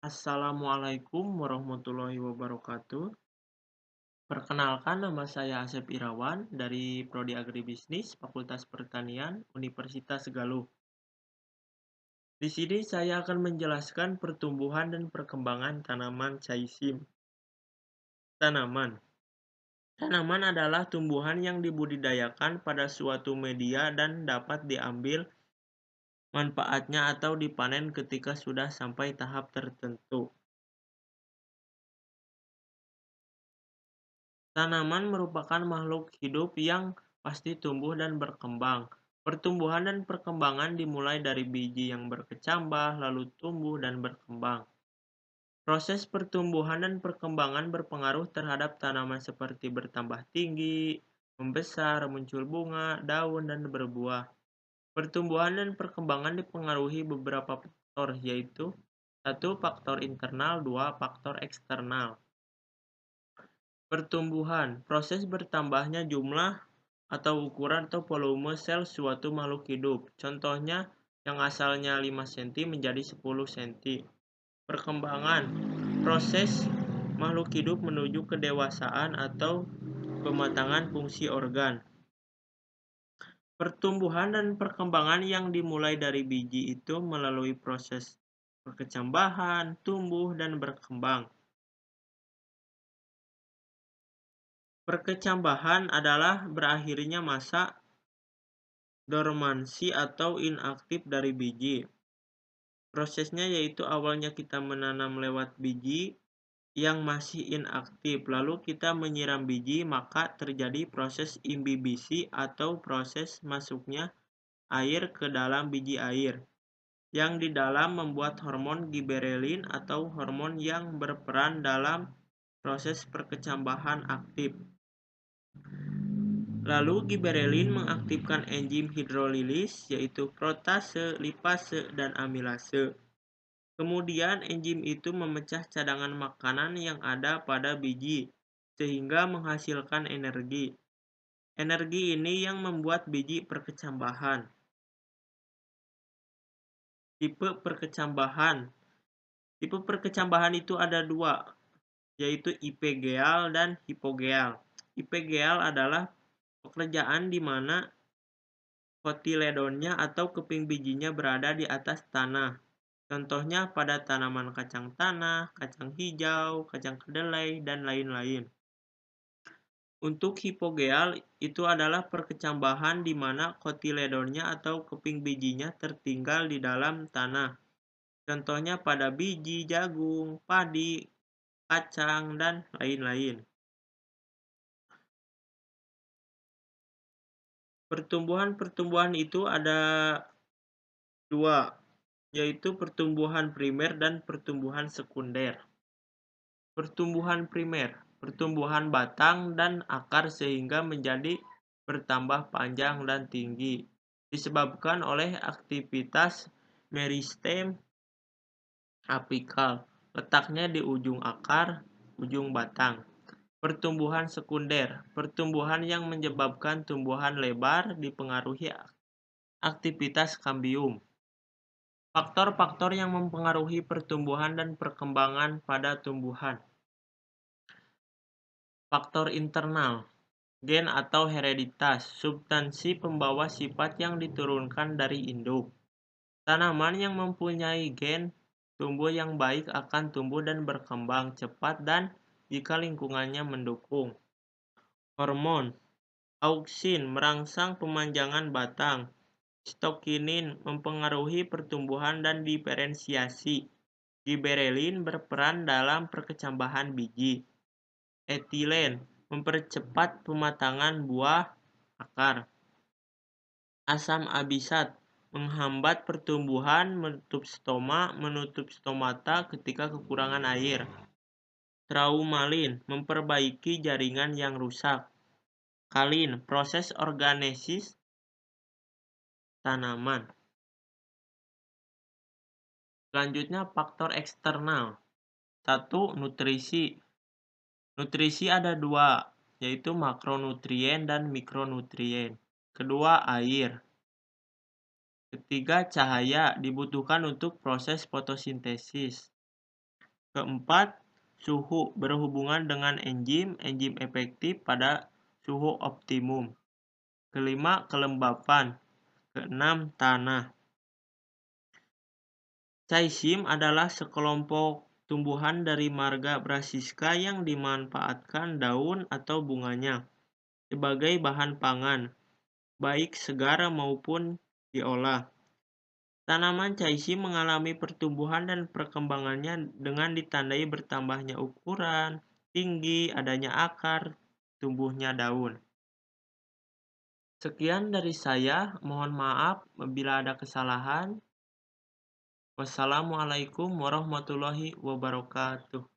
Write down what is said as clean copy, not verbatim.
Assalamualaikum warahmatullahi wabarakatuh. Perkenalkan, nama saya Asep Irawan dari Prodi Agribisnis Fakultas Pertanian Universitas Galuh. Di sini saya akan menjelaskan pertumbuhan dan perkembangan tanaman caesim. Tanaman. Tanaman adalah tumbuhan yang dibudidayakan pada suatu media dan dapat diambil manfaatnya atau dipanen ketika sudah sampai tahap tertentu. Tanaman merupakan makhluk hidup yang pasti tumbuh dan berkembang. Pertumbuhan dan perkembangan dimulai dari biji yang berkecambah, lalu tumbuh dan berkembang. Proses pertumbuhan dan perkembangan berpengaruh terhadap tanaman seperti bertambah tinggi, membesar, muncul bunga, daun, dan berbuah. Pertumbuhan dan perkembangan dipengaruhi beberapa faktor, yaitu satu faktor internal, dua faktor eksternal. Pertumbuhan, proses bertambahnya jumlah atau ukuran atau volume sel suatu makhluk hidup. Contohnya, yang asalnya 5 cm menjadi 10 cm. Perkembangan, proses makhluk hidup menuju kedewasaan atau pematangan fungsi organ. Pertumbuhan dan perkembangan yang dimulai dari biji itu melalui proses perkecambahan, tumbuh, dan berkembang. Perkecambahan adalah berakhirnya masa dormansi atau inaktif dari biji. Prosesnya yaitu awalnya kita menanam lewat biji yang masih inaktif, lalu kita menyiram biji, maka terjadi proses imbibisi atau proses masuknya air ke dalam biji air, yang di dalam membuat hormon giberelin atau hormon yang berperan dalam proses perkecambahan aktif. Lalu giberelin mengaktifkan enzim hidrolilis yaitu protase, lipase, dan amilase. Kemudian enzim itu memecah cadangan makanan yang ada pada biji sehingga menghasilkan energi. Energi ini yang membuat biji perkecambahan. Tipe perkecambahan. Tipe perkecambahan itu ada dua, yaitu ipegeal dan hipogeal. Ipegeal adalah pekerjaan di mana kotiledonnya atau keping bijinya berada di atas tanah. Contohnya pada tanaman kacang tanah, kacang hijau, kacang kedelai, dan lain-lain. Untuk hipogeal, itu adalah perkecambahan di mana kotiledonnya atau keping bijinya tertinggal di dalam tanah. Contohnya pada biji jagung, padi, kacang, dan lain-lain. Pertumbuhan-pertumbuhan itu ada dua, yaitu pertumbuhan primer dan pertumbuhan sekunder. Pertumbuhan primer, pertumbuhan batang dan akar sehingga menjadi bertambah panjang dan tinggi, disebabkan oleh aktivitas meristem apikal, letaknya di ujung akar, ujung batang. Pertumbuhan sekunder, pertumbuhan yang menyebabkan tumbuhan lebar dipengaruhi aktivitas kambium. Faktor-faktor yang mempengaruhi pertumbuhan dan perkembangan pada tumbuhan. Faktor internal, gen atau hereditas, substansi pembawa sifat yang diturunkan dari induk. Tanaman yang mempunyai gen tumbuh yang baik akan tumbuh dan berkembang cepat dan jika lingkungannya mendukung. Hormon, auksin merangsang pemanjangan batang. Stokinin mempengaruhi pertumbuhan dan diferensiasi. Giberelin berperan dalam perkecambahan biji. Etilen mempercepat pematangan buah akar. Asam abisat menghambat pertumbuhan, menutup stomata ketika kekurangan air. Traumalin memperbaiki jaringan yang rusak. Kalin, proses organesis tanaman. Selanjutnya faktor eksternal. 1. Nutrisi. Nutrisi ada dua, yaitu makronutrien dan mikronutrien. Kedua, air. Ketiga, cahaya dibutuhkan untuk proses fotosintesis. Keempat, suhu berhubungan dengan enzim efektif pada suhu optimum. Kelima, kelembapan. Keenam, tanah. Caesium adalah sekelompok tumbuhan dari marga Brassica yang dimanfaatkan daun atau bunganya sebagai bahan pangan, baik segar maupun diolah. Tanaman caesium mengalami pertumbuhan dan perkembangannya dengan ditandai bertambahnya ukuran, tinggi, adanya akar, tumbuhnya daun. Sekian dari saya, mohon maaf bila ada kesalahan. Wassalamualaikum warahmatullahi wabarakatuh.